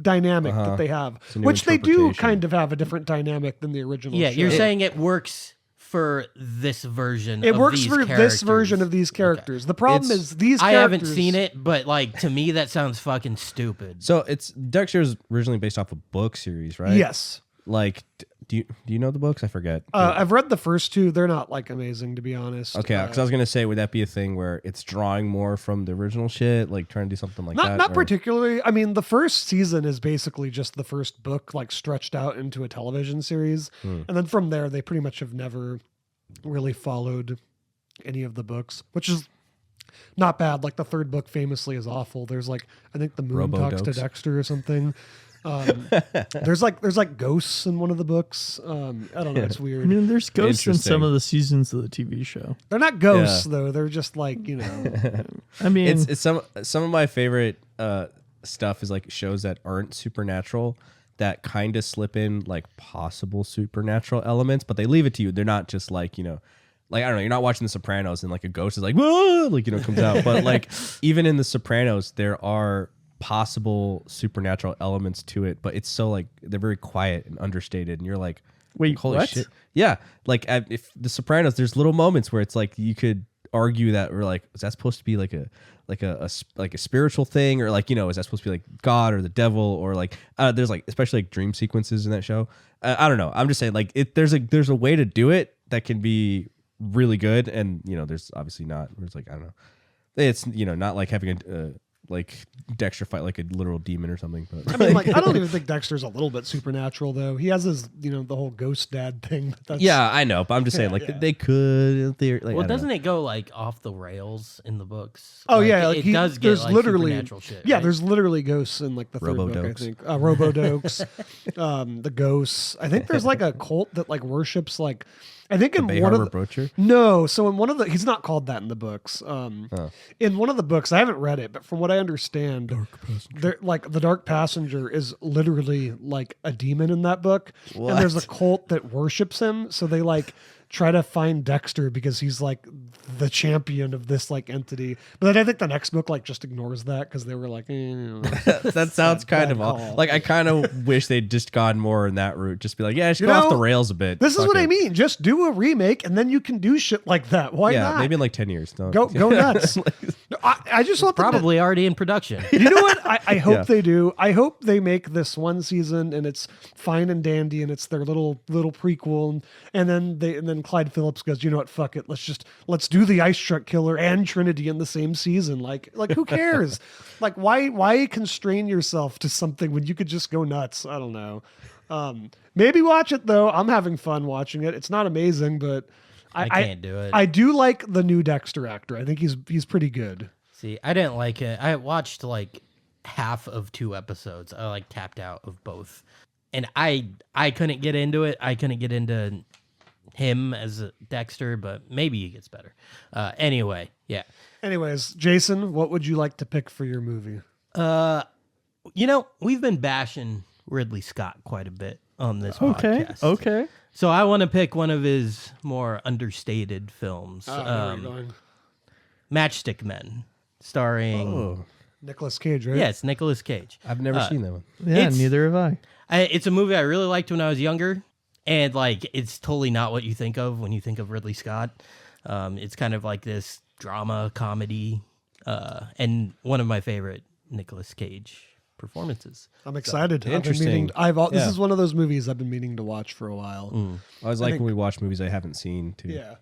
dynamic that they have, a new which they do interpretation. kind of have a different dynamic than the original. Yeah, show. you're saying it works for this version. It of works these for this characters. version of these characters. The problem It's- is these I characters. haven't seen it, but like to me, that sounds fucking stupid. So it's Dexter's originally based off a book series, right? Yes. Like, do you know the books? I forget. I've read the first two. They're not like amazing, to be honest. Okay, because I was gonna say, would that be a thing where it's drawing more from the original shit, like trying to do something like that? Not or- particularly. I mean, the first season is basically just the first book, like stretched out into a television series, and then from there, they pretty much have never really followed any of the books, which is not bad. Like the third book famously is awful. There's like I think the moon talks to Robo-dokes. Dexter or something. There's like ghosts in one of the books. I don't know. It's I weird. mean, there's ghosts in some Interesting. of the seasons of the TV show. They're not ghosts though. They're just like I mean, It's some of my favorite stuff is like shows that aren't supernatural that kind of slip in like possible supernatural elements, but they leave it to you. They're not just like, like I don't know, you're not watching The Sopranos and like a ghost is like, whoa, like comes out. But like even in The Sopranos, there are possible supernatural elements to it, but it's so like they're very quiet and understated, and you're like, Wait, holy what? shit. Yeah, like if The Sopranos, there's little moments where it's like you could argue that we're like, is that supposed to be like a spiritual thing, or like, is that supposed to be like God or the devil, or like there's like especially like dream sequences in that show. I don't know. I'm just saying like there's a way to do it that can be really good, and there's obviously not. There's like I don't know. It's not like having a like Dexter fight like a literal demon or something. But I mean, like I don't even think Dexter's a little bit supernatural though. He has his, the whole ghost dad thing. But that's, yeah, I know, but I'm just saying like they could in theory. Like, Well, I don't doesn't know. it go like off the rails in the books? Oh yeah, like it does get there's like literally supernatural shit. Yeah, right? there's literally ghosts in like the third book. I Robo-dokes. think Robo-dokes, the ghosts. I think there's like a cult that like worships like. I think in Bay one Harbor of the, Broacher? no, so in one of the he's not called that in the books. In one of the books, I haven't read it, but from what I understand, like the Dark Passenger is literally like a demon in that book, and there's a cult that worships him. So they like try to find Dexter because he's like the champion of this like entity. But then I think the next book like just ignores that because they were like, That sounds kind of call. off. Like I kind of wish they'd just gone more in that route. Just be like, yeah, just You go off know, the rails a bit. this is Fuck what it. I mean. Just do a remake and then you can do shit like that. Why Yeah, not? maybe in like 10 years. Don't. Go nuts. I just want them to- probably already in production. You know what? I hope Yeah. they do. I hope they make this one season and it's fine and dandy and it's their little prequel and then Clyde Phillips goes, you know what? Fuck it. Let's do the Ice Truck Killer and Trinity in the same season. Like who cares? Like why constrain yourself to something when you could just go nuts? I don't know. Maybe watch it though. I'm having fun watching it. It's not amazing, but I can't do it. I do like the new Dexter actor. I think he's pretty good. See, I didn't like it. I watched like half of 2 episodes. I like tapped out of both, and I couldn't get into it. I couldn't get into him as a Dexter, but maybe he gets better. Anyway, yeah. Anyways, Jason, what would you like to pick for your movie? We've been bashing Ridley Scott quite a bit on this okay, podcast. okay. So I want to pick one of his more understated films, Where are you going? Matchstick Men, starring Oh, Nicolas Cage, right? yes, Nicolas Cage. I've never seen that one. Yeah, It's- neither have I. It's a movie I really liked when I was younger, and like it's totally not what you think of when you think of Ridley Scott. It's kind of like this drama comedy, and one of my favorite Nicolas Cage performances. I'm excited. Interesting. This Yeah. is one of those movies I've been meaning to watch for a while. I was like think- when we watch movies I haven't seen too. Yeah.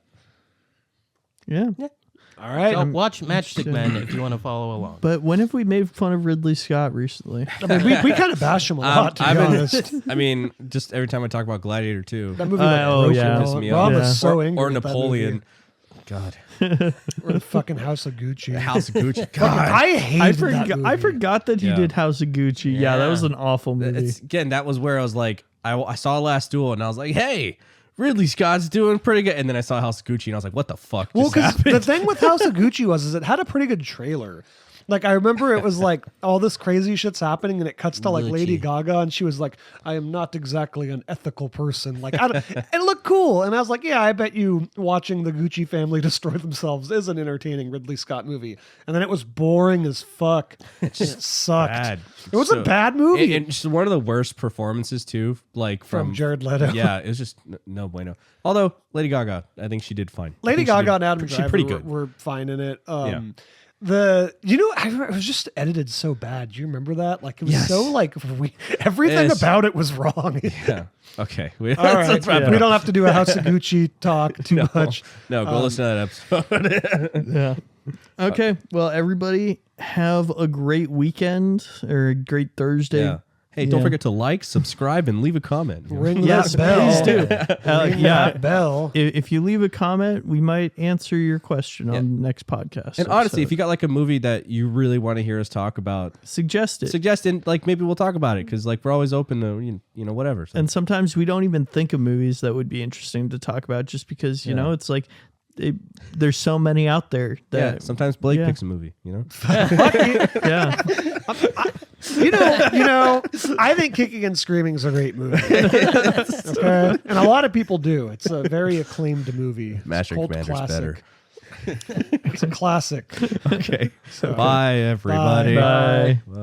Yeah. All right. So watch Matchstick Men if you want to follow along. But when have we made fun of Ridley Scott recently? I mean, we kind of bash him a lot, to be honest. I mean, just every time I talk about Gladiator 2. That movie broke yeah. it Pissed all. me Rob off. was so angry Or with that Napoleon. movie. God. Or the fucking House of Gucci. House of Gucci. God, I hated that movie. I forgot that he Yeah. did House of Gucci. Yeah, that was an awful movie. Again, that was where I was like, I saw Last Duel and I was like, hey, Ridley Scott's doing pretty good. And then I saw House of Gucci and I was like, what the fuck Well, just because happened? the thing with House of Gucci was it had a pretty good trailer. Like, I remember it was like all this crazy shit's happening and it cuts to like Lady Gaga and she was like, I am not exactly an ethical person. Like, it looked cool. And I was like, yeah, I bet you watching the Gucci family destroy themselves is an entertaining Ridley Scott movie. And then it was boring as fuck. It just sucked. Bad. It was a bad movie. And just one of the worst performances too, like from Jared Leto. Yeah, it was just no bueno. Although Lady Gaga, I think she did fine. Lady Gaga and Adam Driver pretty good. were fine in it. Yeah. I remember it was just edited so bad. Do you remember that? Like, it was so like everything Yes. about it was wrong. Yeah. Okay. All right. We don't have to do a House of Gucci talk too much. No, go listen to that episode. Yeah. Okay. Well, everybody have a great weekend or a great Thursday. Yeah. Hey, don't forget to like, subscribe, and leave a comment. Ring Yes, that bell. please do. Ring that bell. If you leave a comment, we might answer your question on the next podcast. And honestly, if you got like a movie that you really want to hear us talk about, suggest it. and like maybe we'll talk about it because like we're always open to you know whatever. So. And sometimes we don't even think of movies that would be interesting to talk about just because, you know, it's like there's so many out there that sometimes Blake picks a movie, you know. yeah. You know, I think Kicking and Screaming is a great movie. Okay? And a lot of people do. It's a very acclaimed movie. It's Master cult Commander's classic. better. It's a classic. Okay. Bye everybody. Bye. Bye.